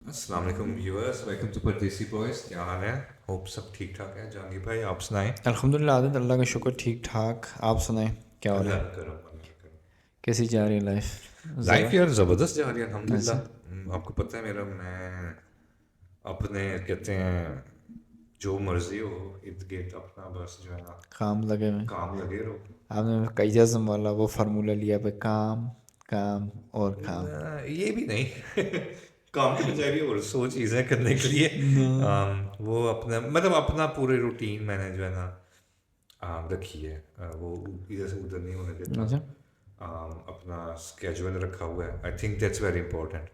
السلام علیکم viewers, welcome to Pardesi boys. کیا حال ہے؟ ہوپ سب ٹھیک ٹھاک ہے. جہانگیر بھائی آپ سنائیں. الحمد للہ عادت اللہ کا شکر ٹھیک ٹھاک. آپ سنائیں کیا ہو رہا اللہ ہے؟ کا کرم، اللہ کا کرم. کیسی جا رہی ہے لائف؟ ذرا لائف یار زبردست جا رہی ہے الحمد للہ. ایسا آپ کو پتہ ہے میں اپنے کہتے ہیں جو مرضی ہو ارد گرد اپنا بس جو ہے نا کام لگے ہوئے. کام لگے رہو. آپ نے قیاسم والا وہ فارمولہ لیا پہ کام کام اور کام. یہ بھی نہیں کام کے بجائے بھی اور سو چیزیں کرنے کے لیے وہ اپنا مطلب اپنا پورے روٹین میں نے جو ہے نا رکھی ہے. وہ ادھر سے ادھر نہیں ہونے دیتا. اچھا اپنا اسکیجول رکھا ہوا ہے. I think that's very important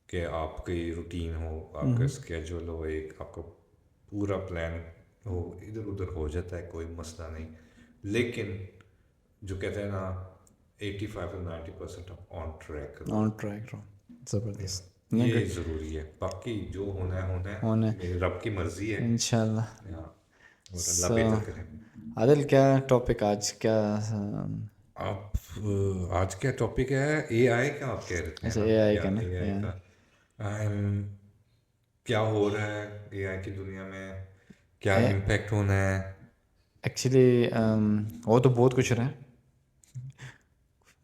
کہ آپ کی روٹین ہو، آپ کا اسکیجول ہو، ایک آپ کا پورا پلان ہو. ادھر ادھر ہو جاتا ہے کوئی مسئلہ نہیں، لیکن جو کہتے ہیں نا 85 to 90% آپ آن ٹریک رہو. آن ٹریک رہو. زبردست. نہیں یہ گڈ ضروری ہے. باقی جو ہونا ہے ہونا ہے، ہونا میرے رب کی مرضی ہے. انشاءاللہ. ہاں، اور اللہ سو بہتر کرے. عادل کیا ٹاپک آج کیا؟ آپ آج کا ٹاپک ہے اے آئی کا. آپ کہہ رہے تھے اچھا نا اے آئی یا کا نا. اے آئی کا کیا ہو رہا ہے اے آئی کی دنیا میں، کیا امپیکٹ ہونا ہے. ایکچولی وہ تو بہت کچھ رہا ہے،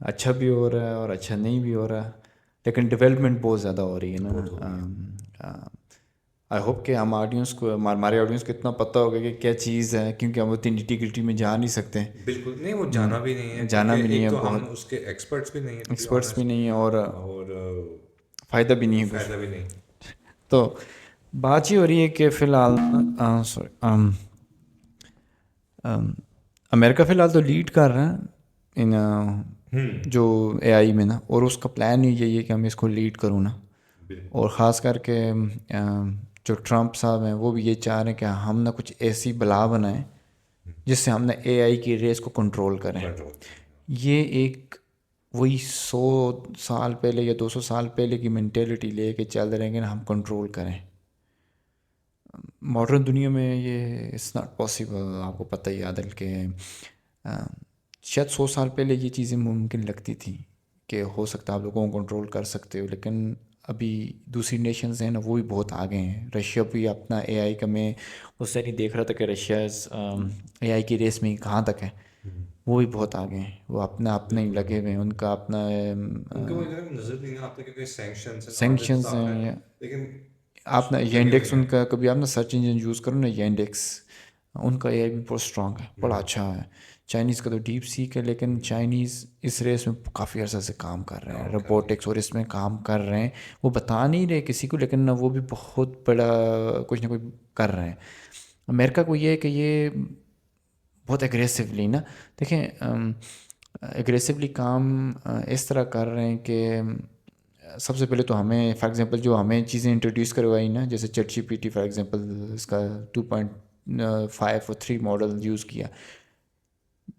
اچھا بھی ہو رہا ہے اور اچھا نہیں بھی ہو رہا، لیکن ڈیولپمنٹ بہت زیادہ ہو رہی ہے بہت ہو رہی ہے. نا. آئی ہوپ کہ ہم آڈینس کو ہمارے آڈینس کو اتنا پتہ ہوگا کہ کیا چیز ہے، کیونکہ ہم اتنی نٹی میں جا نہیں سکتے. بالکل نہیں، وہ جانا بھی نہیں ہے جانا کیونکہ بھی نہیں ایک ہے، تو بہت ہم اس کے ایکسپرٹس بھی نہیں ہیں ٹو بی ایکسپرٹس بھی آنیسٹ، نہیں ہیں اور اور فائدہ بھی نہیں ہے کچھ. فائدہ بھی نہیں. تو بات یہ ہو رہی ہے کہ فی الحال امریکہ فی الحال تو لیڈ کر رہا ہے ان جو اے آئی میں نا، اور اس کا پلان ہی یہی ہے کہ ہم اس کو لیڈ کروں نا. اور خاص کر کے جو ٹرمپ صاحب ہیں وہ بھی یہ چاہ رہے ہیں کہ ہم نہ کچھ ایسی بلا بنائیں جس سے ہم نے اے آئی کی ریس کو کنٹرول کریں. یہ ایک وہی 100 سال پہلے یا 200 سال پہلے کی مینٹیلٹی لے کے چل رہے ہیں کہ ہم کنٹرول کریں. ماڈرن دنیا میں یہ اٹس ناٹ پاسبل. آپ کو پتہ ہی عادل کہ شاید 100 سال پہلے یہ چیزیں ممکن لگتی تھیں کہ ہو سکتا ہے آپ لوگوں کو کنٹرول کر سکتے ہو، لیکن ابھی دوسری نیشنز ہیں نا وہ بھی بہت آگے ہیں. رشیا بھی اپنا اے آئی کا، میں اس سے نہیں دیکھ رہا تھا کہ رشیا اے آئی کی ریس میں کہاں تک ہے. وہ بھی بہت آگے ہیں، وہ اپنے ہی لگے ہوئے ہیں. ان کا اپنا ان کو نظر نہیں آتا کیونکہ سینکشنز ہیں. لیکن آپ نے ینڈیکس ان کا کبھی آپ نا سرچ انجن یوز کرو نا، ینڈیکس ان کا اے آئی بھی بہت اسٹرانگ ہے، بڑا اچھا ہے. چائنیز کا تو ڈیپ سیک ہے، لیکن چائنیز اس ریس میں کافی عرصہ سے کام کر رہے ہیں، روبوٹکس اور اس میں کام کر رہے ہیں. وہ بتا نہیں رہے کسی کو، لیکن وہ بھی بہت بڑا کچھ نہ کچھ کر رہے ہیں. امریکہ کو یہ ہے کہ یہ بہت ایگریسولی نا، دیکھیں ایگریسولی کام اس طرح کر رہے ہیں کہ سب سے پہلے تو ہمیں فار ایگزامپل جو ہمیں چیزیں انٹروڈیوس کروائی نا، جیسے chat G P T for example, اس کا 2.5 اور 3 ماڈل یوز کیا،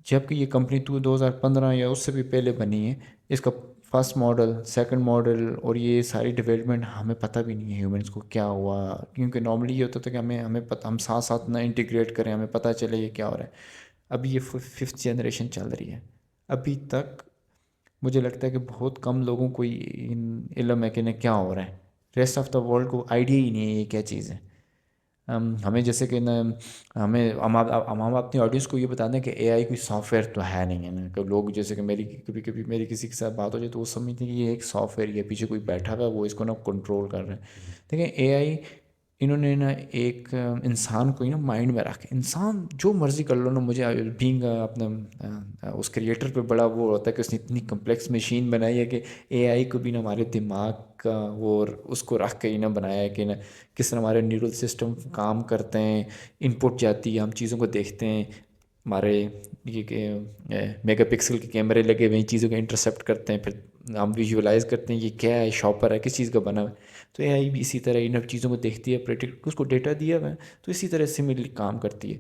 جبکہ یہ کمپنی 2015 یا اس سے بھی پہلے بنی ہے. اس کا فرسٹ ماڈل، سیکنڈ ماڈل اور یہ ساری ڈیولپمنٹ ہمیں پتہ بھی نہیں ہے ہیومنس کو کیا ہوا، کیونکہ نارملی یہ ہوتا تھا کہ ہمیں پتہ، ہم ساتھ ساتھ نہ انٹیگریٹ کریں، ہمیں پتہ چلے یہ کیا ہو رہا ہے. ابھی یہ 5th جنریشن چل رہی ہے. ابھی تک مجھے لگتا ہے کہ بہت کم لوگوں کو علم ہے کہ انہیں کیا ہو رہا ہے. ریسٹ آف دا ورلڈ کو آئیڈیا ہی نہیں ہے یہ کیا چیز ہے. ہمیں جیسے کہ ہم اپنی آڈینس کو یہ بتا دیں کہ اے آئی کوئی سافٹ ویئر تو ہے نہیں ہے نا. کہ لوگ جیسے کہ کبھی میری کسی کے ساتھ بات ہو جائے تو وہ سمجھتے ہیں کہ یہ ایک سافٹ ویئر، یہ پیچھے کوئی بیٹھا ہوا ہے وہ اس کو نا کنٹرول کر رہے ہیں. دیکھیں اے آئی انہوں نے نا ایک انسان کو ہی نا مائنڈ میں رکھ، انسان جو مرضی کر لو نا. مجھے بینگ اپنا اس کریٹر پہ بڑا وہ ہوتا ہے کہ اس نے اتنی کمپلیکس مشین بنائی ہے کہ اے آئی کو بھی نا ہمارے دماغ کا وہ اس کو رکھ کے ہی نا بنایا ہے کہ نا کس طرح ہمارے نیورل سسٹم کام کرتے ہیں. ان پٹ جاتی ہے، ہم چیزوں کو دیکھتے ہیں، ہمارے یہ میگا پکسل کے کیمرے لگے ہوئے ہیں، چیزوں کو انٹرسیپٹ کرتے ہیں، پھر ہم ویژولائز کرتے ہیں یہ کیا ہے، شاپر ہے، کس چیز کا بنا ہوا ہے. تو اے آئی بھی اسی طرح ان چیزوں کو دیکھتی ہے، پریڈکٹ، اس کو ڈیٹا دیا ہوا ہے تو اسی طرح سملرلی کام کرتی ہے.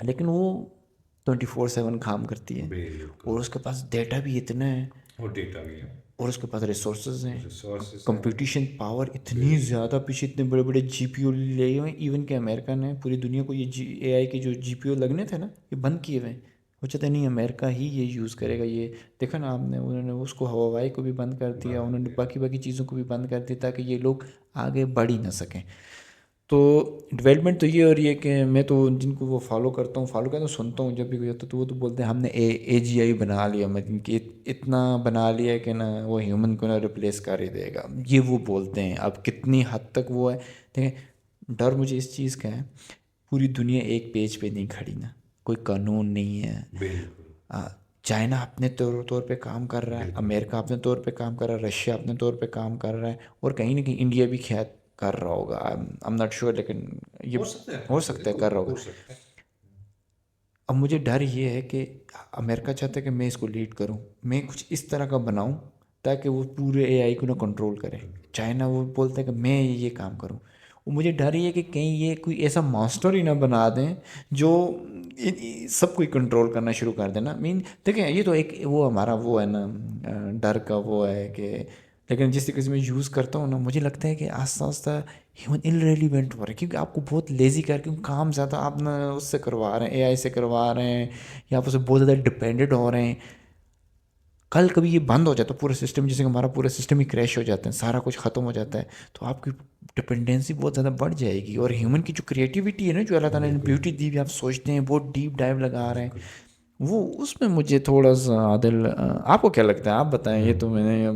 لیکن وہ 24/7 کام کرتی ہے، اور اس کے پاس ڈیٹا بھی اتنا ہے، اور ڈیٹا بھی ہے، اور اس کے پاس ریسورسز ہیں، ریسورسز ہیں. کمپٹیشن پاور اتنی زیادہ، پیچھے اتنے بڑے بڑے جی پی او لے ہوئے ہیں. ایون کہ امریکہ نے پوری دنیا کو یہ اے آئی کے جو جی پی او لگنے تھے نا یہ بند کیے ہوئے ہیں. وہ چاہتے نہیں امریکہ ہی یہ یوز کرے گا. یہ دیکھا نا آپ نے, انہوں نے اس کو ہوائی کو بھی بند کر دیا, انہوں نے باقی چیزوں کو بھی بند کر دیا تاکہ یہ لوگ آگے بڑھ ہی نہ سکیں. تو ڈیولپمنٹ تو یہ ہو رہی ہے کہ میں تو جن کو وہ فالو کرتا ہوں سنتا ہوں جب بھی کوئی ہوتا ہے تو وہ تو بولتے ہیں ہم نے اے جی آئی بنا لیا, مطلب کہ اتنا بنا لیا کہ نا وہ ہیومن کو نہ ریپلیس کر ہی دے گا, یہ وہ بولتے ہیں. اب کتنی حد تک وہ ہے دیکھیں, ڈر مجھے اس چیز کا ہے, پوری دنیا ایک پیج پہ نہیں کھڑی نا, کوئی قانون نہیں ہے. بالکل چائنا اپنے طور پہ کام کر رہا ہے, امریکہ اپنے طور پہ کام کر رہا ہے, رشیا اپنے طور پہ کام کر رہا ہے, اور کہیں نہ کہیں انڈیا بھی خیر کر رہا ہوگا. I'm not sure, لیکن یہ ہو سکتا ہے کر رہا ہوگا. اب مجھے ڈر یہ ہے کہ امریکہ چاہتا ہے کہ میں اس کو لیڈ کروں, میں کچھ اس طرح کا بناؤں تاکہ وہ پورے اے آئی کو نہ کنٹرول کرے. چائنا وہ بولتا ہے کہ میں یہ کام کروں. وہ مجھے ڈر یہ ہے کہ کہیں یہ کوئی ایسا ماسٹر ہی نہ بنا دیں جو سب کوئی کنٹرول کرنا شروع کر دینا. دیکھیں یہ تو ایک وہ ہمارا وہ ہے نا ڈر کا وہ ہے کہ, لیکن جس طریقے سے میں یوز کرتا ہوں نا مجھے لگتا ہے کہ آہستہ آہستہ ہیومن انریلیونٹ ہو رہا ہے, کیونکہ آپ کو بہت لیزی کر کے کام زیادہ آپ نا اس سے کروا رہے ہیں, اے آئی سے کروا رہے ہیں, یا آپ اسے بہت زیادہ ڈپینڈنٹ ہو رہے ہیں. کل کبھی یہ بند ہو جاتا ہے پورا سسٹم, جیسے کہ ہمارا پورا سسٹم ہی کریش ہو جاتا ہے, سارا کچھ ختم ہو جاتا ہے, تو آپ کی ڈپینڈنسی بہت زیادہ بڑھ جائے گی. اور ہیومن کی جو کریٹیوٹی ہے نا, جو اللہ تعالیٰ نے بیوٹی دی ہوئی, آپ سوچتے ہیں بہت ڈیپ ڈائیو لگا رہے ہیں, وہ اس میں مجھے تھوڑا سا عادل. آپ کو کیا لگتا ہے, آپ بتائیں. یہ تو میں نے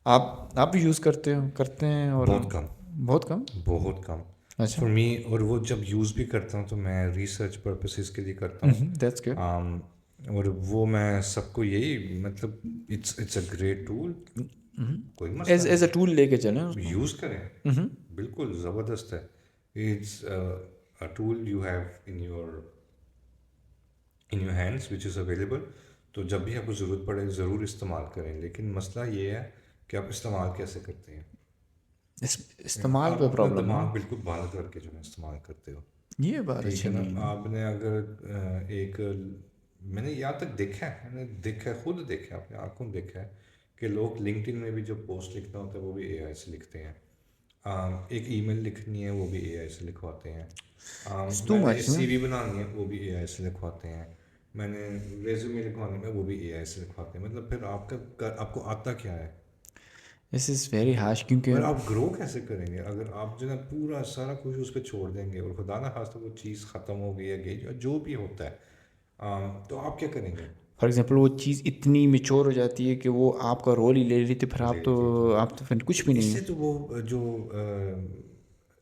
آپ بھی یوز کرتے ہیں اور بہت کم اچھا فار می. اور وہ جب یوز بھی کرتا ہوں تو میں ریسرچ پرپسز کے لیے کرتا ہوں. That's good. اور وہ میں سب کو یہی مطلب اٹس اے گریٹ ٹول, کوئی مسئلہ ایز اے ٹول لے کے چلیں, یوز کریں, بالکل زبردست ہے. It's a tool you have in your hands which is available. تو جب بھی آپ کو ضرورت پڑے ضرور استعمال کریں, لیکن مسئلہ یہ ہے کہ آپ استعمال کیسے کرتے ہیں, استعمال پہ اپنا پرابلم ہے. دماغ بالکل باہر کر کے جو ہے استعمال کرتے ہو, یہ بات ٹھیک اچھی ہے نا. نہیں ہے. آپ نے اگر ایک میں نے یہاں تک دیکھا ہے, میں نے دیکھا ہے, خود دیکھا ہے, اپنے آنکھوں میں دیکھا ہے کہ لوگ لنکڈ ان میں بھی جو پوسٹ لکھنا ہوتا ہے وہ بھی اے آئی سے لکھتے ہیں. ایک ای میل لکھنی ہے وہ بھی اے آئی سے لکھواتے ہیں. میں نے سی وی بنانی ہے وہ بھی اے آئی سے لکھواتے ہیں. میں نے ریزیومے لکھوانے ہے وہ بھی اے آئی سے لکھواتے ہیں. مطلب پھر آپ کو آتا کیا ہے, دس از ویری ہارش. کیونکہ اور آپ گرو کیسے کریں گے اگر آپ جو ہے پورا سارا کچھ اس پہ چھوڑ دیں گے, اور خدا نہ خواستہ وہ چیز ختم ہو گئی ہے, جو بھی ہوتا ہے, تو آپ کیا کریں گے. فار ایگزامپل وہ چیز اتنی میچور ہو جاتی ہے کہ وہ آپ کا رول ہی لے رہی تھی, پھر آپ تو پھر کچھ بھی نہیں اس ہے. سے تو وہ جو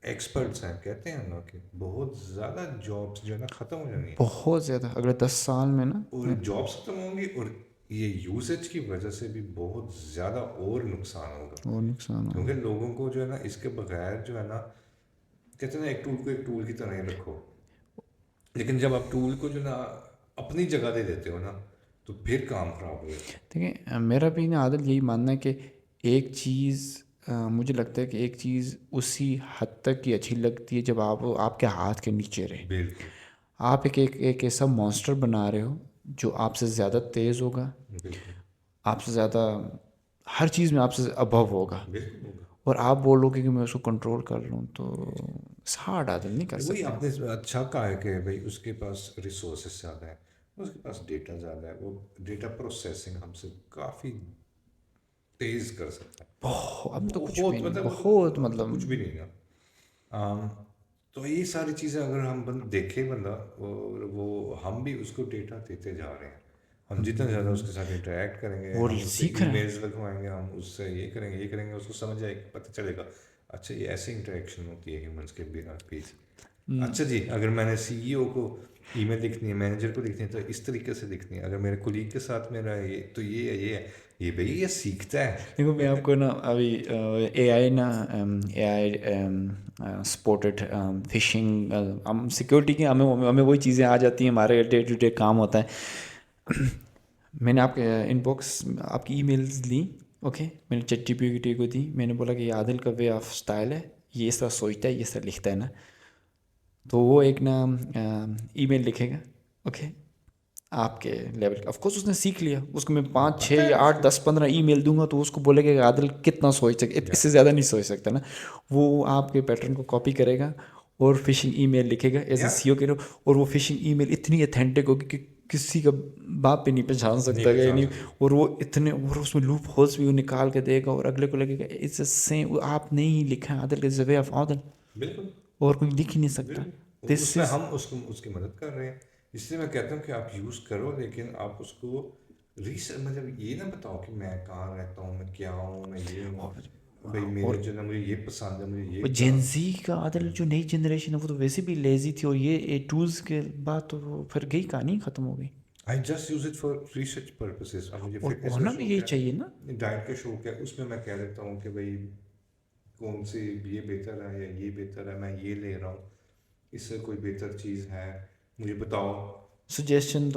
ایکسپرٹس ہیں کہتے ہیں نا کہ بہت زیادہ جابس جو ہے نا ختم ہو جائیں گی, بہت زیادہ اگلے 10 سال میں نا, اور جابس ختم ہوں گی, اور یہ یوزیج کی وجہ سے بھی بہت زیادہ اور نقصان ہوگا. اور نقصان ہو. کیونکہ لوگوں کو جو ہے نا اس کے بغیر جو ہے نا, کہتے ہیں نا ایک ٹول کو ایک ٹول کی طرح ہی رکھو, لیکن جب آپ ٹول کو جو نا اپنی جگہ دے دیتے ہو نا تو پھر کام خراب ہو جاتا ہے. دیکھیں میرا بھی نا عادل یہی ماننا ہے کہ ایک چیز مجھے لگتا ہے کہ ایک چیز اسی حد تک کی اچھی لگتی ہے جب آپ کے ہاتھ کے نیچے رہے. بالکل آپ ایک ایسا مانسٹر بنا رہے ہو جو آپ سے زیادہ تیز ہوگا, بالکل آپ سے زیادہ ہر چیز میں آپ سے ابو ہوگا, بالکل ہوگا. اور آپ بولو گے کہ میں اس کو کنٹرول کر لوں, تو ہارڈ عادل نہیں کر وہی سکتے. آپ نے اچھا کہا ہے کہ بھائی اس کے پاس ریسورسز زیادہ ہیں, اس کے پاس ڈیٹا زیادہ ہے, وہ ڈیٹا پروسیسنگ ہم سے کافی تیز کر سکتا ہے. اب تو کچھ بھی نہیں, بہت مطلب کچھ بھی نہیں نا. تو یہ ساری چیزیں اگر ہم دیکھیں بندہ, اور وہ ہم بھی اس کو ڈیٹا دیتے جا رہے ہیں, ہم جتنا زیادہ اس کے ساتھ انٹریکٹ کریں گے, اور ہم اس سے سیکھ ای رہے ہیں. میلز لگوائیں گے, ہم اس سے یہ کریں گے, اس کو سمجھ آئے پتہ چلے گا اچھا یہ ایسی انٹریکشن ہوتی ہے ہیومنس کے بیچ. اچھا جی, اگر میں نے سی ای او کو ای میل لکھنی ہے, مینیجر کو لکھنی ہے, تو اس طریقے سے لکھنی ہے. اگر میرے کولیگ کے ساتھ میرا یہ تو یہ ہے, یہ بھائی یہ سیکھتا ہے. دیکھو میں آپ کو نا ابھی اے آئی نا اے آئی سپورٹڈ فشنگ, ہم سیکورٹی کی ہمیں وہی چیزیں آ جاتی ہیں, ہمارے ڈے ٹو ڈے کام ہوتا ہے. میں نے آپ کے ان باکس آپ کی ای میلز لیں, اوکے, میں نے چیٹ جی پی ٹی کو دی, میں نے بولا کہ یہ عادل کا وے آف اسٹائل ہے, یہ اس طرح سوچتا ہے, یہ اس طرح لکھتا ہے نا, تو وہ ایک نا ای میل لکھے گا, اوکے, آپ کے لیول کا. آف کورس اس نے سیکھ لیا, اس کو میں 5 6 یا 8 10 15 ای میل دوں گا تو اس کو بولے گا کہ عادل کتنا سوچ سکے, اس سے زیادہ نہیں سوچ سکتا نا. وہ آپ کے پیٹرن کو کاپی کرے گا اور فشنگ ای میل لکھے گا ایز اے سی او کے, اور وہ فشنگ ای میل اتنی اتھینٹک ہوگی کہ کسی کا باپ پہ نہیں پہچان سکتا کہ نہیں, اور وہ اتنے, اور اس میں لوپ ہولس بھی وہ نکال کے دے گا اور اگلے کو لگے گا اٹس سیم, آپ نے ہی لکھا ہے عادل کے وے آف عادل, بالکل, اور کوئی لکھ ہی نہیں سکتا. اس میں ہم اس کی مدد کر رہے ہیں, اس لیے میں کہتا ہوں کہ آپ یوز کرو, لیکن آپ اس کو مطلب یہ نہ بتاؤ کہ میں کہاں رہتا ہوں, میں کیا ہوں, میں یہ ہوں, بھائی میرے جو نا مجھے یہ پسند ہے, مجھے یہ جینزی کا عادل جو نئی جنریشن ہے وہ تو ویسے بھی لیزی تھی, اور یہ ٹولز کے بعد تو وہ پھر گئی کہانی ختم ہو گئی. I just use it for research purposes. اب مجھے اور فٹنس کا ہونا بھی یہی شوق چاہیے نا, ہے, ڈائٹ کا شوق ہے, اس میں میں کہہ دیتا ہوں کہ بھائی کون سی یہ بہتر ہے یا یہ بہتر ہے, میں یہ لے رہا ہوں, اس سے کوئی بہتر چیز ہے مجھے بتاؤ, سجیشن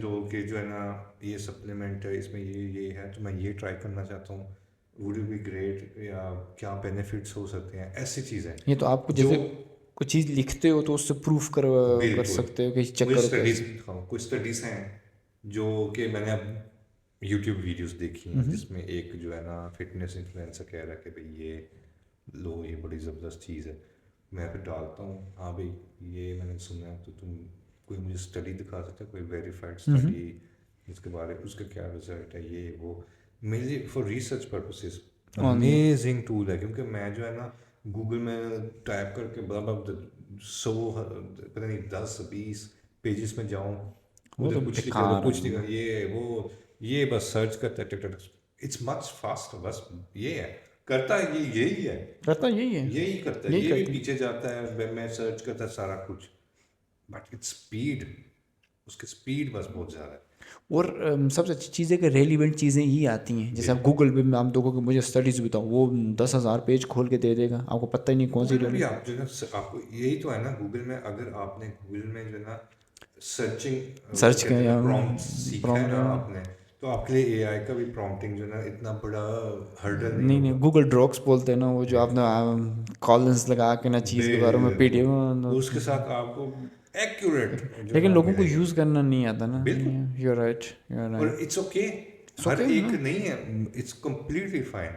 دو کہ جو ہے نا یہ سپلیمنٹ ہے, اس میں یہ ہے, تو میں یہ ٹرائی کرنا چاہتا ہوں, وڈ بی گریٹ, یا کیا بینیفٹس ہو سکتے ہیں, ایسی چیزیں. یہ تو آپ کو جیسے کوئی چیز لکھتے ہو تو اس سے پروف کر سکتے ہو کہ چیک کرو. کچھ اسٹڈیز ہیں جو کہ میں نے اب یوٹیوب ویڈیوز دیکھی ہیں, جس میں ایک جو ہے نا فٹنس انفلوئنسر کہہ رہا ہے کہ بھائی یہ لو, یہ بڑی زبردست چیز ہے, میں پھر ڈالتا ہوں, ہاں بھائی یہ میں نے سنا ہے, تو تم کوئی مجھے اسٹڈی دکھا سکتا ہے, کوئی ویریفائڈ اسٹڈی اس کے بارے, اس کا کیا رزلٹ ہے, یہ وہ, mainly for research purposes amazing tool ہے. کیونکہ میں جو ہے نا گوگل میں ٹائپ کر کے بڑا 100 پتہ نہیں 10-20 پیجز میں جاؤں, ادھر کچھ لکھا, کچھ لکھا, یہ وہ, یہ بس سرچ کرتا ہے, اٹس مچ فاسٹ, بس یہ ہے کرتا ہے, یہی ہے کرتا ہے, یہ بھی پیچھے جاتا ہے, میں سرچ کرتا ہے سارا کچھ, بٹ اٹس اسپیڈ, اس کی اسپیڈ بس بہت زیادہ ہے. اور سب سے اچھی چیز ہے کہ ریلیونٹ چیزیں ہی آتی ہیں. جیسے آپ گوگل پہ آپ دیکھو کہ مجھے اسٹڈیز بتاؤ, وہ 10,000 پیج کھول کے دے دے گا, آپ کو پتہ ہی نہیں کون سی ریلیونٹ. آپ جو ہے نا, آپ کو یہی تو ہے نا گوگل میں, اگر آپ نے گوگل میں جو ہے نا سرچ کیا, پرومپٹ سیکھا ہے نا آپ نے, تو آپ کے لیے اے آئی کا بھی پرومپٹنگ جو ہے نا اتنا بڑا ہرڈل نہیں ہوگا. گوگل ڈراکس بولتے ہیں نا, وہ جو آپ نے کالنس لگا کے نا چیز کے بارے میں پی ڈی ایف, اس کے ساتھ آپ کو ایکوریٹ, لیکن لوگوں کو یوز کرنا نہیں آتا نا. یو رائٹ, اور اٹس اوکے, ہر ایک نہیں ہے, اٹس کمپلیٹلی فائن,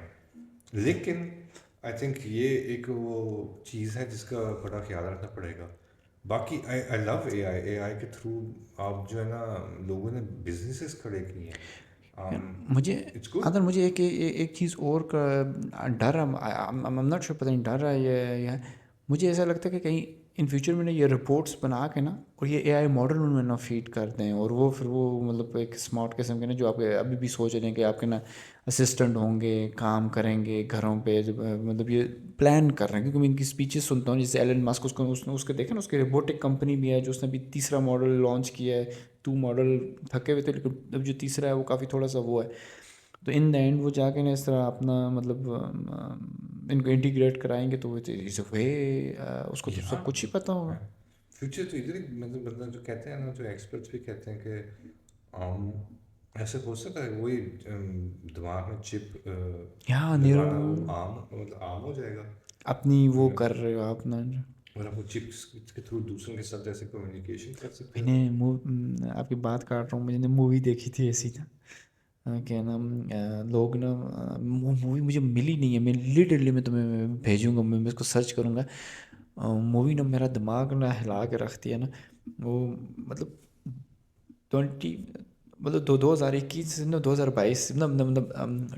لیکن آئی تھنک یہ ایک وہ چیز ہے جس کا بڑا خیال رکھنا پڑے گا. باقی آئی لو اے آئی, اے آئی کے تھرو آپ جو ہے نا لوگوں نے بزنسز کھڑے کیے ہیں. مجھے ایک چیز اور کا ڈر ہے, ناٹ شیور, پتہ نہیں ڈر ہے یہ, مجھے ایسا لگتا ہے کہ کہیں ان فیوچر میں نا یہ رپورٹس بنا کے نا, اور یہ اے آئی ماڈل ان میں نا فیڈ کرتے ہیں, اور وہ پھر وہ مطلب ایک اسمارٹ قسم کے نا, جو آپ کے ابھی بھی سوچ رہے ہیں کہ آپ کے نا اسسٹنٹ ہوں گے, کام کریں گے گھروں پہ, مطلب یہ پلان کر رہے ہیں. کیونکہ میں ان کی اسپیچز سنتا ہوں, جیسے ایلن مسک, اس کے دیکھیں نا, اس کے روبوٹک کمپنی بھی ہے جو اس نے بھی تیسرا ماڈل لانچ کیا ہے. 2 ماڈل تھکے ہوئے تھے, لیکن اب جو تیسرا ہے وہ کافی تھوڑا سا وہ ہے, تو ان دا اینڈ وہ جا کے نا اس طرح اپنا مطلب ان کو انٹیگریٹ کرائیں گے, تو وہ اس کو تو سب کچھ ہی پتہ ہوگا. فیوچر تو ادھر مطلب جو کہتے ہیں نا, جو ایکسپرٹس بھی کہتے ہیں کہ ایسے ہو سکتا ہے وہی دماغ میں چپ لگانا وہ عام ہو جائے گا. اپنی وہ کر رہے ہو آپ نا, اور آپ وہ چپس کے تھرو دوسروں کے ساتھ ایسے کمیونیکیشن کر سکتے ہیں. میں نے آپ کی بات کاٹ رہا ہوں, میں نے مووی دیکھی تھی ایسی تھا, کیا نام, لوگ نا, مووی مجھے ملی نہیں ہے, میں لٹرلی میں تمہیں بھیجوں گا, میں اس کو سرچ کروں گا. مووی نا میرا دماغ نا ہلا کے رکھتی ہے نا, وہ مطلب 2021 سے 2022 مطلب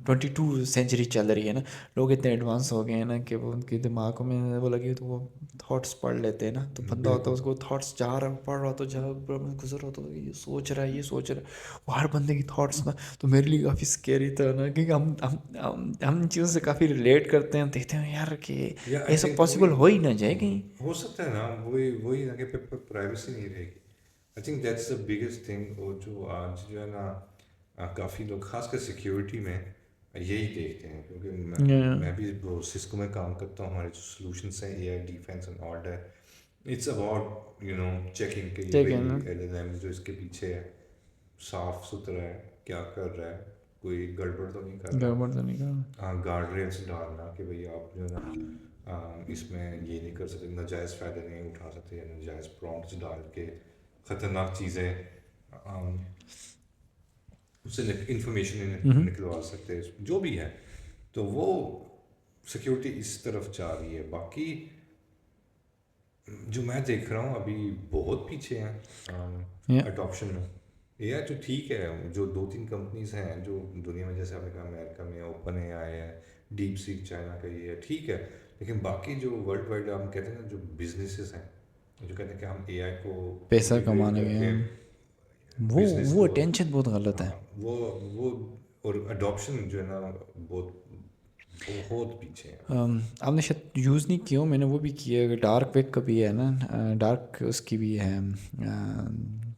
22 سینچری چل رہی ہے نا, لوگ اتنے ایڈوانس ہو گئے ہیں نا کہ وہ ان کے دماغوں میں وہ لگی تو وہ تھاٹس پڑھ لیتے ہیں نا, تو بندہ ہوتا ہے اس کو تھاٹس جا رہا ہے, پڑھ رہا تو جا گزر رہا تو یہ سوچ رہا ہے, وہ ہر بندے کی تھاٹس نا, تو میرے لیے کافی اسکیری تھا نا, کیونکہ ہم ان چیزوں سے کافی ریلیٹ کرتے ہیں, دیکھتے ہیں یار کہ ایسا پاسبل ہو ہی نہ جائے کہیں. ہو سکتا ہے نا, وہی نا کہ پرائیویسی نہیں رہے گی. I think that's the biggest thing. اور جو آج جو ہے نا کافی لوگ خاص کر سیکیورٹی میں یہی دیکھتے ہیں, کیونکہ میں بھی سسکو میں کام کرتا ہوں, ہمارے جو سولوشنس ہیں AI defence and order, it's about checking کہ یہ ایل ایل ایم جو اس کے پیچھے ہے صاف ستھرا ہے, کیا کر رہا ہے, کوئی گڑبڑ تو نہیں کر رہا. گارڈ ریلس ڈالنا کہ بھائی آپ جو ہے نا اس میں یہ نہیں کر سکتے, ناجائز فائدہ نہیں اٹھا سکتے, یا ناجائز پرومپٹس ڈال کے خطرناک چیزیں اس سے انفارمیشن نکلوا سکتے, جو بھی ہے. تو وہ سیکیورٹی اس طرف جا رہی ہے. باقی جو میں دیکھ رہا ہوں ابھی بہت پیچھے ہیں اڈاپشن میں. اے آئی تو ٹھیک ہے، جو 2-3 کمپنیز ہیں جو دنیا میں، جیسے آپ نے کہا امریکہ میں اوپن اے آئی ہے، ڈیپ سیک چائنا کا یہ ہے، ٹھیک ہے، لیکن باقی جو ورلڈ وائڈ ہم کہتے ہیں نا، جو بزنسز ہیں جو کہتے ہیں کہ ہم اے آئی کو پیسہ انٹیگریٹ کمانے کر کے کے وہ بزنس وہ کو، اٹینشن بہت غلط ہے. ہاں وہ اور اڈاپشن جو ہے نا بہت بہت پیچھے ہے. آپ نے شاید یوز نہیں کیا ہو، میں نے وہ بھی کیا ہے. ڈارک ویب کا بھی ہے نا، ڈارک اس کی بھی ہے،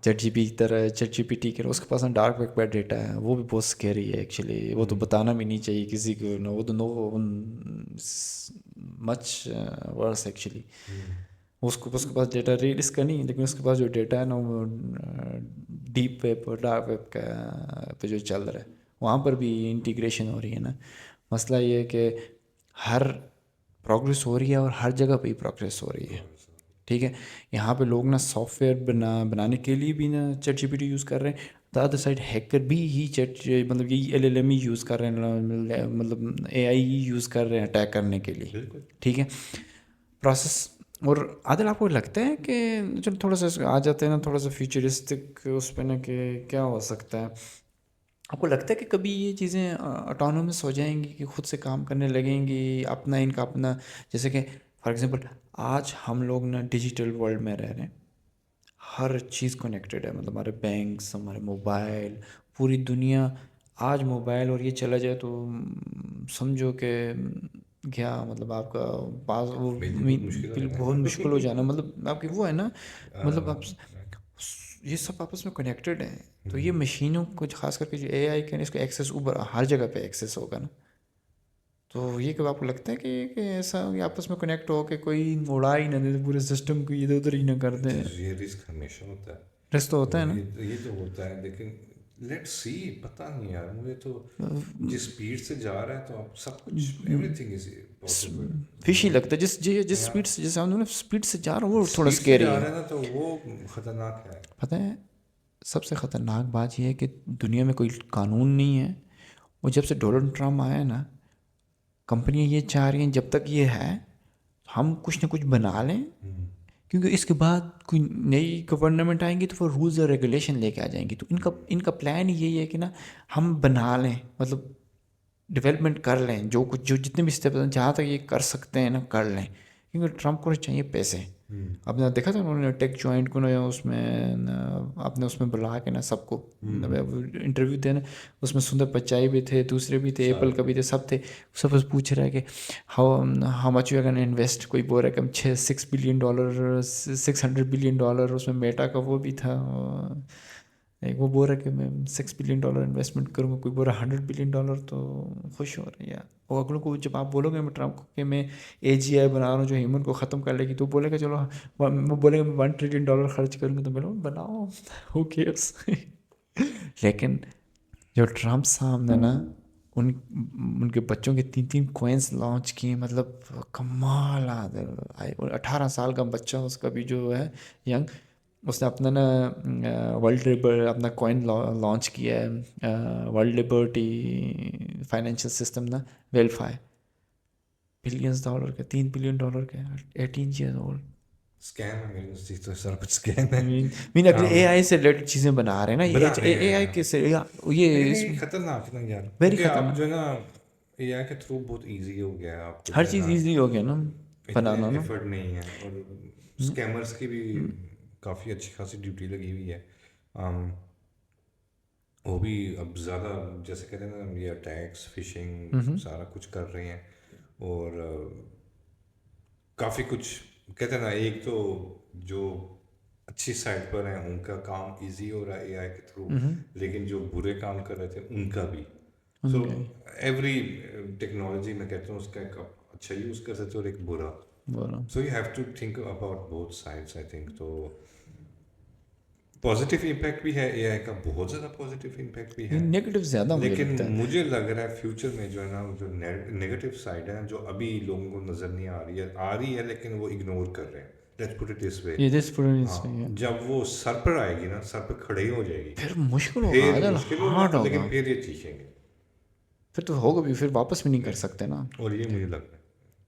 چیٹ جی پی کی طرح، چیٹ جی پی ٹی کی طرح اس کے پاس نا ڈارک ویب کا ڈیٹا ہے. وہ بھی بہت اسکیری ہے ایکچولی. وہ تو بتانا بھی نہیں چاہیے کسی کو، وہ تو نو مچ ورس ایکچولی. اس کے پاس ڈیٹا ریلیز کا نہیں، لیکن اس کے پاس جو ڈیٹا ہے نا وہ ڈیپ ویب اور ڈارک ویب کا پہ جو چل رہا ہے وہاں پر بھی انٹیگریشن ہو رہی ہے نا. مسئلہ یہ ہے کہ ہر پروگریس ہو رہی ہے اور ہر جگہ پہ ہی پروگریس ہو رہی ہے. ٹھیک ہے، یہاں پہ لوگ نا سافٹ ویئر بنانے کے لیے بھی نا چیٹ جی پی ٹی یوز کر رہے ہیں. دا ادر سائڈ ہیکر بھی ہی مطلب یہی ایل ایل ایم ہی یوز کر رہے ہیں، مطلب اے آئی ہی یوز کر رہے ہیں اٹیک کرنے کے لیے. بالکل. ٹھیک ہے، پروسیس. اور عادل آپ کو لگتا ہے کہ چلو تھوڑا سا آ جاتے ہیں نا تھوڑا سا فیوچرسٹک اس پہ نا، کہ کیا ہو سکتا ہے؟ آپ کو لگتا ہے کہ کبھی یہ چیزیں اٹانومس ہو جائیں گی، کہ خود سے کام کرنے لگیں گی، اپنا ان کا اپنا، جیسے کہ فار ایگزامپل آج ہم لوگ نا ڈیجیٹل ورلڈ میں رہ رہے ہیں، ہر چیز کنیکٹڈ ہے، مطلب ہمارے بینکس، ہمارے موبائل، پوری دنیا. آج موبائل اور یہ چلا جائے تو سمجھو کہ کیا مطلب آپ کا پاس وہ میری بہت مشکل ہو جاتا بہت مشکل ہو جانا. ہے. مطلب آپ کی وہ ہے نا، مطلب آپ یہ سب آپس میں کنیکٹڈ ہیں. تو یہ مشینوں کو خاص کر کے جو اے آئی کے اس کو ایکسیس اوپر ہر جگہ پہ ایکسیس ہوگا نا. تو یہ کہ آپ کو لگتا ہے کہ ایسا آپس میں کنیکٹ ہو کہ کوئی اڑا ہی نہ دے پورے سسٹم کو، ادھر ادھر ہی نہ کر دیں. یہ رسک ہمیشہ ہوتا ہے. رسک تو ہوتا ہے نا. یہ تو ہوتا ہے، لیکن لیٹ سی، پتہ نہیں یار مجھے تو جس اسپیڈ سے جا رہا ہے تو اب سب کچھ ایوری تھنگ از پاسبل. فش ہی لگتا ہے جس اسپیڈ سے، جیسے ہم اسپیڈ سے جا رہا ہوں وہ تھوڑا اسپیڈ سے اسکیری جا ہے. رہا ہے نا تو وہ خطرناک ہے. پتہ ہے سب سے خطرناک بات یہ ہے کہ دنیا میں کوئی قانون نہیں ہے. اور جب سے ڈونلڈ ٹرمپ آیا نا، کمپنیاں یہ چاہ رہی ہیں جب تک یہ ہے ہم کچھ نہ کچھ بنا لیں، کیونکہ اس کے بعد کوئی نئی گورنمنٹ آئیں گی تو وہ رولز اور ریگولیشن لے کے آ جائیں گی. تو ان کا پلان یہی ہے کہ نا ہم بنا لیں، مطلب ڈیولپمنٹ کر لیں، جو کچھ جو جتنے بھی اسٹیپ جہاں تک یہ کر سکتے ہیں نا کر لیں. کیونکہ ٹرمپ کو چاہیے پیسے. آپ نے دیکھا تھا انہوں نے ٹیک جوائنٹ کو نا اس میں اپنے اس میں بلا کے نا سب کو انٹرویو دینا، اس میں سندر پچائی بھی تھے، دوسرے بھی تھے، ایپل کا بھی تھے، سب تھے. سب پوچھ رہا ہے کہ how much you can invest. کوئی بول رہا ہے کہ ہم $6 بلین، $600 بلین. اس میں میٹا کا وہ بھی تھا، ایک وہ بول رہا ہے کہ میں $6 بلین انویسٹمنٹ کروں گا، کوئی بول رہا $100 بلین. تو خوش ہو رہے ہیں. اور اگلوں کو جب آپ بولو گے میں ٹرمپ کو کہ میں اے جی آئی بنا رہا ہوں جو ہیومن کو ختم کر لے گی، تو بولے گا چلو، وہ بولے گا میں $1 ٹریلین خرچ کروں گا. تو بولو بناؤ، ہو کیئرس. لیکن جو ٹرمپ صاحب نے نا ان کے بچوں کے 3 کوئنس لانچ کیے، مطلب کمال. 18 سال کا بچہ اس کا بھی جو ہے ینگ، اس نے اپنا نا ورلڈ اپنا کوئن لانچ کیا ہے، ورلڈ لبرٹی فائنینشیل سسٹم نا، ویلفائی. $بلینز کا، $3 بلین کا، 18 ایئرز اولڈ. اسکیم ہے میری نزدیک تو سارا کچھ اسکیم ہے. مین اگر اے آئی سے ریلیٹڈ چیزیں بنا رہے ہیں نا، اے آئی کے سے یہ خطرناک نا یار، ویری کیونکہ آپ خطرناک. جو ہے نا اے آئی کے تھرو بہت ایزی ہو گیا ہے آپ کو ہر جو ہے چیز نا، ایزی ہو گیا نا اتنے بنانا نا. ایفرٹ نہیں ہے، اور اسکیمرز کی بھی کافی اچھی خاصی ڈیوٹی لگی ہوئی ہے. وہ بھی اب زیادہ جیسے کہتے ہیں نا، یہ اٹیکس، فشنگ سارا کچھ کر رہے ہیں. اور کافی کچھ کہتے ہیں نا، ایک تو جو اچھی سائڈ پر ہیں ان کا کام ایزی ہو رہا ہے اے آئی کے تھرو، لیکن جو برے کام کر رہے تھے ان کا بھی. سو ایوری ٹیکنالوجی میں کہتا ہوں اس کا ایک اچھا یوز کر سکتے اور ایک برا. So you have to think about both sides I think. تو پازیٹیو امپیکٹ بھی ہے اے آئی کا، بہت زیادہ پازیٹیو امپیکٹ بھی ہے، نیگیٹو زیادہ مجھے لیکن لگتا ہے. مجھے لگ رہا ہے فیوچر میں جو ہے نا جو نیگیٹو سائڈ ہے جو ابھی لوگوں کو نظر نہیں آ رہی ہے لیکن وہ اگنور کر رہے ہیں. لیٹس پٹ اٹ دس وے. ہاں، جب وہ سر پر آئے گی نا، سر پہ کھڑے ہو جائے گی، پھر مشکل ہوگا، پھر عادل مشکل ہارڈ ہوگا، ہوگا. لیکن پھر یہ چیخیں گے. پھر تو ہوگا بھی، پھر واپس بھی نہیں کر سکتے نا. اور یہ مجھے لگتا ہے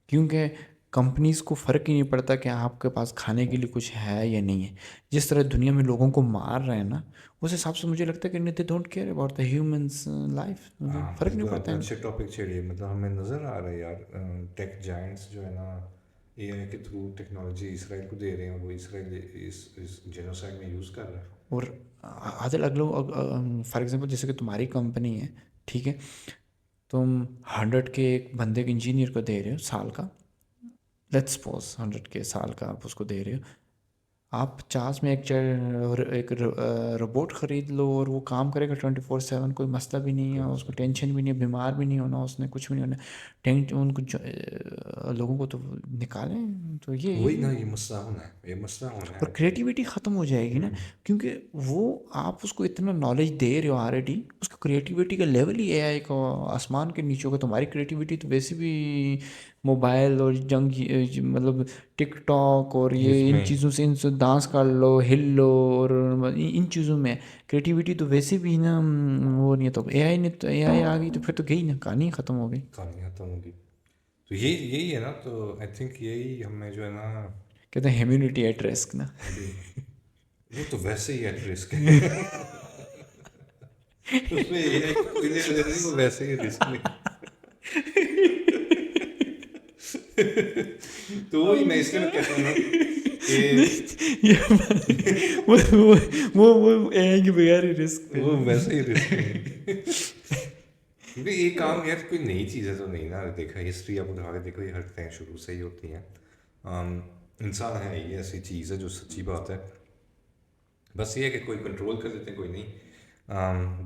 کیونکہ کمپنیز کو فرق ہی نہیں پڑتا کہ آپ کے پاس کھانے کے لیے کچھ ہے یا نہیں ہے. جس طرح دنیا میں لوگوں کو مار رہے ہیں نا, اس حساب سے مجھے لگتا ہے کہ they don't care about the humans life. فرق نہیں پڑتا ہے. اچھے ٹاپک چھیڑیے. مطلب ہمیں نظر آ رہا ہے یار ٹیک جائنٹس جو ہے نا اے آئی کے تھرو ٹیکنالوجی اسرائیل کو دے رہے ہیں, وہ اسرائیل اس جینوسائڈ میں یوز کر رہا ہے. اور عادل اگلو فار ایگزامپل جیسے کہ تمہاری کمپنی ہے, ٹھیک ہے, تم 100 کے ایک بندے کے انجینئر کو دے رہے ہو سال کا, لیٹس سپوز 100 کے سال کا آپ اس کو دے رہے ہو. آپ 50 میں ایک روبوٹ خرید لو اور وہ کام کرے گا 24/7, کوئی مسئلہ بھی نہیں ہے, اس کو ٹینشن بھی نہیں ہے, بیمار بھی نہیں ہونا اس نے, کچھ بھی نہیں ہونا. ان کو لوگوں کو تو نکالیں. تو وہی نا, یہ مسئلہ ہونا ہے, یہ مسئلہ ہونا ہے. اور کریٹیوٹی ختم ہو جائے گی نا, کیونکہ وہ آپ اس کو اتنا نالج دے رہے ہو آلریڈی, اس کا کریٹیوٹی کا لیول ہی اے آئی کا آسمان کے نیچے ہوگا. تمہاری کریٹیوٹی تو ویسے بھی موبائل اور مطلب ٹک ٹاک اور یہ ان چیزوں سے ڈانس کر لو, ہل لو, اور ان چیزوں میں کریٹیوٹی تو ویسے بھی نا وہ نہیں ہے. تو اے آئی آ گئی تو پھر تو گئی نا, کہانی ختم ہو گئی. کہانی ختم ہوگی. تو یہی ہے نا. تو آئی تھنک یہی ہمیں جو ہے نا کہتے ہیں ہیومینٹی ایٹ رسک نا. وہ تو ویسے ہی ایٹ رسک ہے, اس میں اے آئی کوئی نہیں, وہ ویسے ہی رسک میں. تو وہی میں اس لیے میں کہتا ہوں نا کہ وہ اے آئی کے بغیر ہی رسک, وہ ویسے ہی رسک ہے. کیونکہ یہ کام یار کوئی نئی چیز ہے تو نہیں نا. دیکھا ہسٹری آپ اٹھا کے دیکھو, یہ ہر شروع سے ہی ہوتی ہیں. انسان ہے یہ ایسی چیز ہے جو سچی بات ہے. بس یہ ہے کہ کوئی کنٹرول کر لیتے ہیں, کوئی نہیں.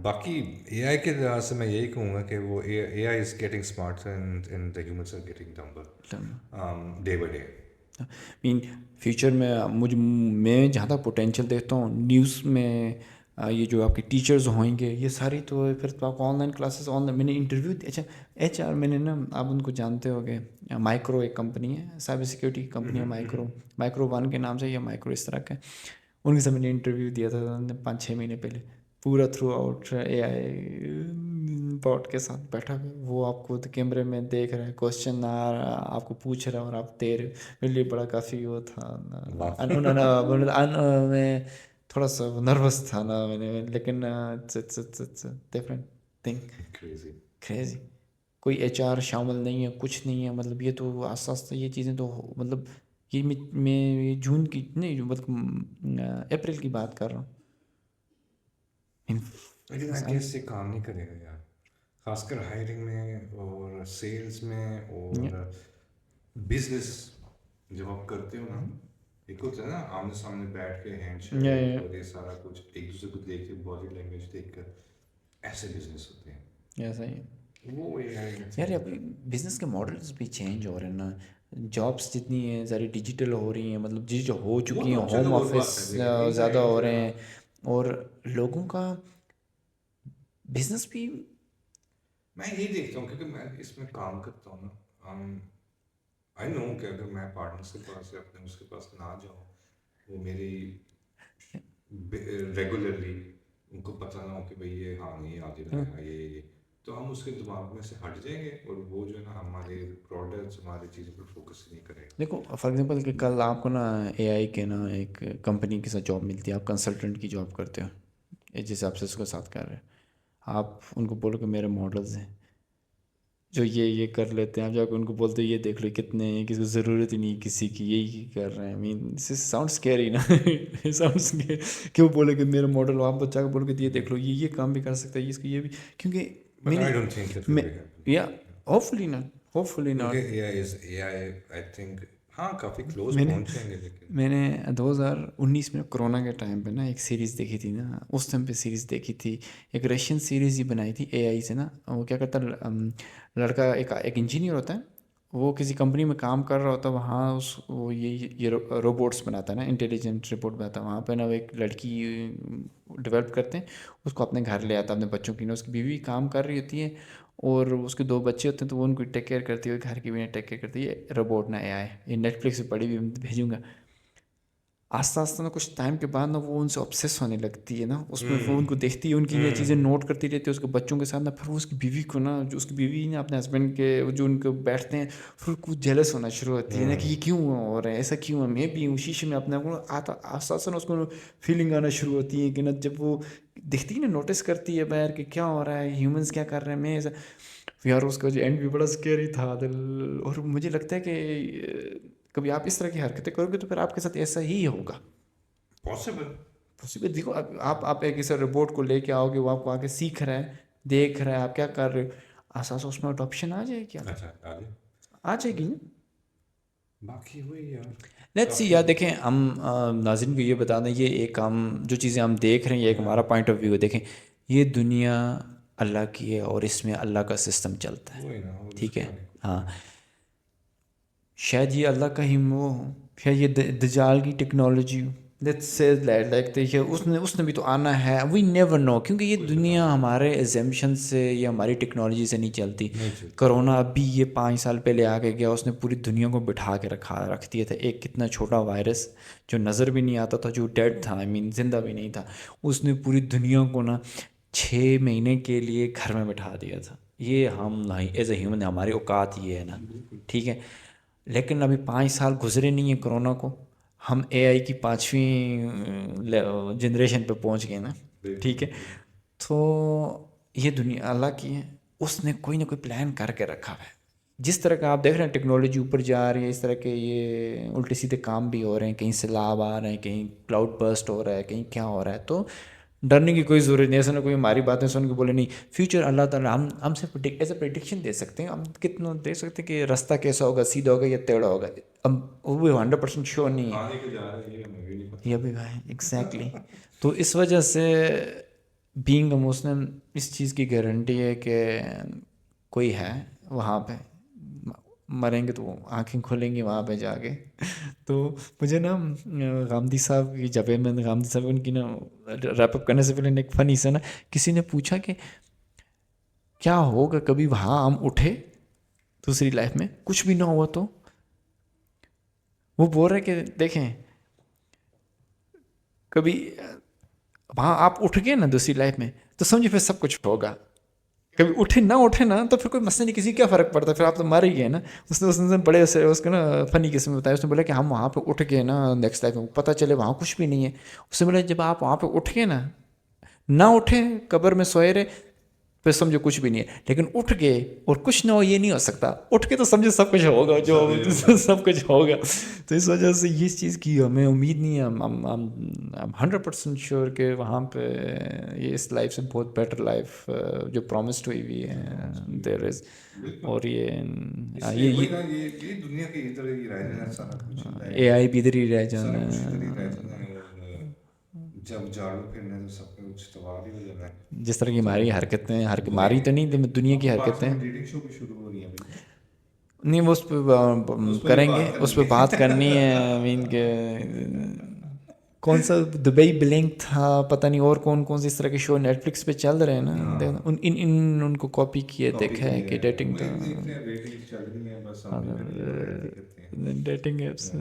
باقی اے آئی کے لحاظ سے میں یہی کہوں گا کہ وہ AI is getting smart and the humans are getting dumber day by day. مین فیوچر میں جہاں تک پوٹینشیل دیکھتا ہوں نیوز میں, یہ جو آپ کے ٹیچرز ہوئیں گے یہ ساری, تو پھر تو آپ کو آن لائن کلاسز میں نے انٹرویو. اچھا ایچ آر میں نے نا, آپ ان کو جانتے ہو گے, مائکرو ایک کمپنی ہے, سائبر سیکورٹی کی کمپنی ہے, مائکرو 1 کے نام سے, یا مائکرو اس طرح کا, ان کے ساتھ میں نے انٹرویو دیا تھا 5-6 مہینے پہلے. پورا throughout A I bot کے ساتھ بیٹھا ہوا, وہ آپ کو کیمرے میں دیکھ رہا ہے, کوشچن آپ کو پوچھ رہا ہے اور آپ دے رہے. میرے لیے بڑا کافی وہ تھا, میں تھوڑا سا نروس تھا نا میں نے, لیکن ڈفرینٹ تھنگ. کریزی. کوئی ایچ آر شامل نہیں ہے, کچھ نہیں ہے. مطلب یہ تو آستہ آستہ یہ چیزیں تو, مطلب یہ میں جون کی نہیں, مطلب اپریل کی بات کر رہا ہوں. لیکن آئی گیس یہ کام نہیں کرے گا یار, خاص کر ہائرنگ میں اور سیلس میں اور بزنس جب آپ کرتے ہو نا. ایک ہوتا ہے نا آمنے سامنے بیٹھ کے ہینڈ شیک اور یہ سارا کچھ ایک دوسرے کو دیکھ کے باڈی لینگویج دیکھ کر, ایسے بزنس ہوتے ہیں. ایسا ہی وہ یار ابھی بزنس کے ماڈلس بھی چینج ہو رہے ہیں نا. جابس جتنی ہیں ساری ڈیجیٹل ہو رہی ہیں, مطلب جو ہو چکی ہیں, ہوم آفس زیادہ ہو رہے ہیں, اور لوگوں کا بزنس بھی. میں یہی دیکھتا ہوں کیونکہ میں اس میں کام کرتا ہوں نا. آئی نو کہ اگر میں پارٹنرس کے پاس یا اپنے اس کے پاس نہ جاؤں, وہ میری ریگولرلی ان کو پتہ نہ ہو کہ بھائی یہ ہاں یہ آدھی رہے گا یہ, تو ہم اس کے دماغ میں سے ہٹ جائیں گے, اور وہ جو ہے نا ہمارے پروڈکٹس ہماری چیزوں پر فوکس نہیں کرے گا. دیکھو فار ایگزامپل کہ کل آپ کو نا اے آئی کے نا ایک کمپنی کے ساتھ جاب ملتی ہے, آپ کنسلٹنٹ کی جاب کرتے ہو, جس آپ سے اس کے ساتھ کر رہے ہیں. آپ ان کو بولو کہ میرے ماڈلز ہیں جو یہ کر لیتے ہیں, آپ جا کے ان کو بولتے یہ دیکھ لو کتنے ہیں, کسی کو ضرورت ہی نہیں کسی کی, یہی کر رہے ہیں. مین دس ساؤنڈ اسکیری نا, ساؤنڈ اسکیری کہ وہ بولے کہ میرا ماڈل, آپ بچہ کو بولو کہ یہ دیکھ لو یہ کام بھی کر سکتا ہے, اس کو یہ بھی, کیونکہ یا ہوپفلی ناٹ. ہاں کافی کلوز پہنچ جائیں گے. لیکن میں نے 2019 میں کرونا کے ٹائم پہ نا ایک سیریز دیکھی تھی نا, اس ٹائم پہ سیریز دیکھی تھی, ایک رشین سیریز ہی بنائی تھی اے آئی سے نا. وہ کیا کرتا ہے, لڑکا ایک انجینئر ہوتا ہے, وہ کسی کمپنی میں کام کر رہا ہوتا ہے, وہاں وہ یہ روبوٹس بناتا ہے نا, انٹیلیجنٹ روبوٹ بناتا ہے. وہاں پہ نا وہ ایک لڑکی ڈیولپ کرتے ہیں, اس کو اپنے گھر لے آتا ہے اپنے بچوں کی نا. اس کی بیوی کام کر رہی ہوتی ہے اور اس کے 2 بچے ہوتے ہیں, تو وہ ان کو ٹیک کیئر کرتی ہے, گھر کی بھی ٹیک کیئر کرتی ہے. روبوٹ نا اے آئی, یہ نیٹ فلکس پہ پڑھی ہوئی بھیجوں گا. آہستہ آہستہ نا کچھ ٹائم کے بعد نا وہ ان سے obsess ہونے لگتی ہے نا, اس میں وہ ان کو دیکھتی ہے, ان کی یہ چیزیں نوٹ کرتی رہتی ہے اس کے بچوں کے ساتھ نا, پھر وہ اس کی بیوی کو نا, جو اس کی بیوی نا اپنے ہسبینڈ کے جو ان کو بیٹھتے ہیں, پھر کچھ جیلس ہونا شروع ہوتی ہے نا کہ یہ کیوں ہو رہا ہے, ایسا کیوں ہے, میں بھی ہوں شیشے میں اپنے آپ کو آتا, آہستہ آہستہ اس کو فیلنگ آنا شروع ہوتی ہے کہ نا جب وہ دیکھتی ہے نا, نوٹس کرتی ہے باہر کہ کیا ہو رہا ہے, ہیومنس کیا کر رہے ہیں, میں ایسا یار. اس کا جو اینڈ بھی بڑا اسکیری تھا دل, اور مجھے لگتا ہے کہ کبھی آپ اس طرح کی حرکتیں کرو گے تو پھر آپ کے ساتھ ایسا ہی ہوگا. پاسبل دیکھو, آپ ایک ایسا روبوٹ کو لے کے آؤ گے, وہ آپ کو آ کے سیکھ رہا ہے, دیکھ رہا ہے آپ کیا کر رہے ہو, آساس اس میں اڈاپشن آ جائے کیا, آ جائے گی نا. باقی وہی یار, لیٹس سی یار. دیکھیں ہم ناظرین کو یہ بتا دیں, یہ ایک ہم جو چیزیں ہم دیکھ رہے ہیں یہ ایک ہمارا پوائنٹ آف ویو ہے. دیکھیں یہ دنیا اللہ کی ہے اور اس میں اللہ کا سسٹم چلتا ہے, ٹھیک ہے. ہاں شاید یہ اللہ کا ہی وہ ہو, شاید یہ دجال کی technology who, let's say like دیکھیے اس نے بھی تو آنا ہے, وی نیور نو, کیونکہ یہ دنیا ہمارے ایزمپشن سے یا ہماری ٹیکنالوجی سے نہیں چلتی. کرونا اب بھی یہ 5 سال پہلے آ کے گیا, اس نے پوری دنیا کو بٹھا کے رکھ دیا تھا. ایک کتنا چھوٹا وائرس جو نظر بھی نہیں آتا تھا, جو ڈیڈ تھا, زندہ بھی نہیں تھا, اس نے پوری دنیا کو نا 6 مہینے کے لیے گھر میں بٹھا دیا تھا. یہ ہم ایز اے ہیومن ہماری اوقات یہ ہے نا, ٹھیک ہے. لیکن ابھی 5 سال گزرے نہیں ہیں کرونا کو, ہم اے آئی کی 5ویں جنریشن پہ پہنچ گئے نا, ٹھیک ہے. تو یہ دنیا اللہ کی ہے, اس نے کوئی نہ کوئی پلان کر کے رکھا ہے. جس طرح کا آپ دیکھ رہے ہیں ٹیکنالوجی اوپر جا رہی ہے, اس طرح کے یہ الٹے سیدھے کام بھی ہو رہے ہیں, کہیں سیلاب آ رہے ہیں, کہیں کلاؤڈ برسٹ ہو رہا ہے, کہیں کیا ہو رہا ہے. تو ڈرنے کی کوئی ضرورت نہیں. ایسا نہ کوئی ہماری باتیں سن کے بولے نہیں فیوچر اللہ تعالیٰ ہم سے ایز اے پریڈکشن دے سکتے ہیں, ہم کتنا دے سکتے ہیں کہ راستہ کیسا ہوگا, سیدھا ہوگا یا ٹیڑھا ہوگا. اب وہ 100% شیور نہیں ہے یہ بھی بھائی, ایگزیکٹلی. تو اس وجہ سے بینگ اے مسلم اس چیز کی گارنٹی ہے کہ کوئی ہے وہاں پہ, مریں گے تو آنکھیں کھلیں گی وہاں پہ جا کے. تو مجھے نا غامدی صاحب کی, جب میں نے غامدی صاحب ان کی نا ریپ اپ کرنے سے پہلے ایک فنی سا نا, کسی نے پوچھا کہ کیا ہوگا کبھی وہاں ہم اٹھے دوسری لائف میں, کچھ بھی نہ ہوا تو. وہ بول رہے کہ دیکھیں کبھی وہاں آپ اٹھ گئے نا دوسری لائف میں تو سمجھے پھر سب کچھ ہوگا. کبھی اٹھے نہ اٹھے نا تو پھر کوئی مسئلہ نہیں, کسی کیا فرق پڑتا ہے, پھر آپ تو مر ہی گئے نا. اس نے بڑے اس کو نا فنی قسم میں بتایا, اس نے بولا کہ ہم وہاں پہ اٹھ گئے نا نیکسٹ لائف میں, پتہ چلے وہاں کچھ بھی نہیں ہے. اس نے بولا جب آپ وہاں پہ اٹھ گئے نا, نہ اٹھے قبر میں سوئے رہے پھر سمجھو کچھ بھی نہیں ہے, لیکن اٹھ گئے اور کچھ نہ ہو یہ نہیں ہو سکتا. اٹھ کے تو سمجھو سب کچھ ہوگا, جو سب کچھ ہوگا. تو اس وجہ سے اس چیز کی ہمیں امید نہیں ہے. ہم 100% شیور کہ وہاں پہ یہ اس لائف سے بہت بیٹر لائف جو پرومسڈ ہوئی ہوئی ہے دیر از. اور یہ دنیا کے ادھر ہی رہ جانا, سارا کچھ اے آئی بھی ادھر ہی رہ جانا ہے, جب جاڑو پھرنا تو سب کچھ تباہ ہی ہو جانا ہے. جس طرح کی ہماری حرکتیں, ہماری تو نہیں دنیا کی حرکتیں نہیں, وہ اس پہ کریں گے, اس پہ بات کرنی ہے. آئی مین کہ کون سا دبئی بلنک تھا, پتہ نہیں اور کون سی اس طرح کے شو نیٹ فلکس پہ چل رہے ہیں نا, ان کو کاپی کیے, دیکھا ہے کہ ڈیٹنگ ڈیٹنگ ایپس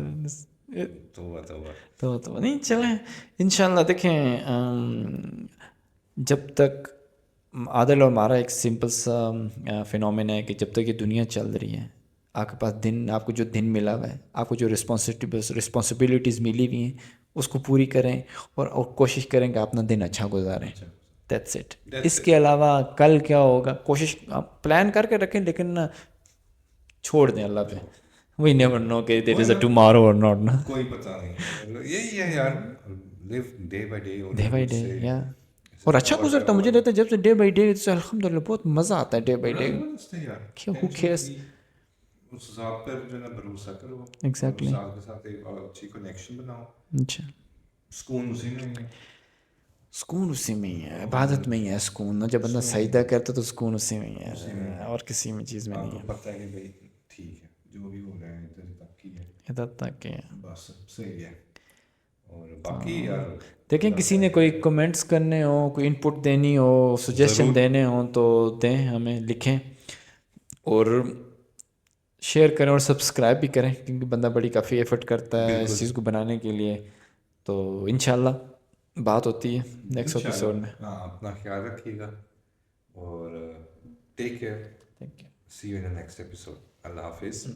تو نہیں چلیں انشاءاللہ. دیکھیں جب تک عادل اور ہمارا ایک سمپل سا فینومین ہے کہ جب تک یہ دنیا چل رہی ہے, آپ کے پاس دن, آپ کو جو دن ملا ہوا ہے, آپ کو جو رسپانسبلٹیز ملی ہوئی ہیں اس کو پوری کریں اور کوشش کریں کہ اپنا دن اچھا گزاریں. That's it. اس کے علاوہ کل کیا ہوگا کوشش پلان کر کے رکھیں, لیکن چھوڑ دیں اللہ پہ. وی نیور نو کہ دیر از اے ٹمارو اور ناٹ نا, کوئی پتہ نہیں. یہی ہے یار, لیو ڈے بائی ڈے یا. اور اچھا گزرتا مجھے لگتا ہے جب سے ڈے بائی ڈے الحمد للہ بہت مزہ آتا ہے day by day. Who cares, اس ذات پر جو ہے نا بھروسہ کرو, ایگزیکٹلی, ذات کے ساتھ ایک اچھی کنیکشن بناؤ. اچھا سکون اسی میں ہے, سکون اسی میں ہی ہے, عبادت میں ہی ہے سکون. جب بندہ سجدہ کرتا تو سکون اسی میں ہی ہے, اور کسی میں چیز میں نہیں ہے. پتہ ہے کہ بھائی ٹھیک ہے جو بھی ہو رہا ہے ادھر تک کی ہے, ادھر تک ہے بس صحیح ہے. اور باقی یار دیکھیں کسی نے کوئی کمنٹس کرنے ہو, کوئی ان پٹ دینی ہو, سجیشن دینے ہوں تو دیں, ہمیں لکھیں اور شیئر کریں اور سبسکرائب بھی کریں, کیونکہ بندہ بڑی کافی ایفرٹ کرتا ہے اس چیز کو بنانے کے لیے. تو انشاءاللہ بات ہوتی ہے نیکسٹ ایپیسوڈ میں. ہاں اپنا خیال رکھیے گا اور take care. Thank you. See you in the next episode. اللہ حافظ.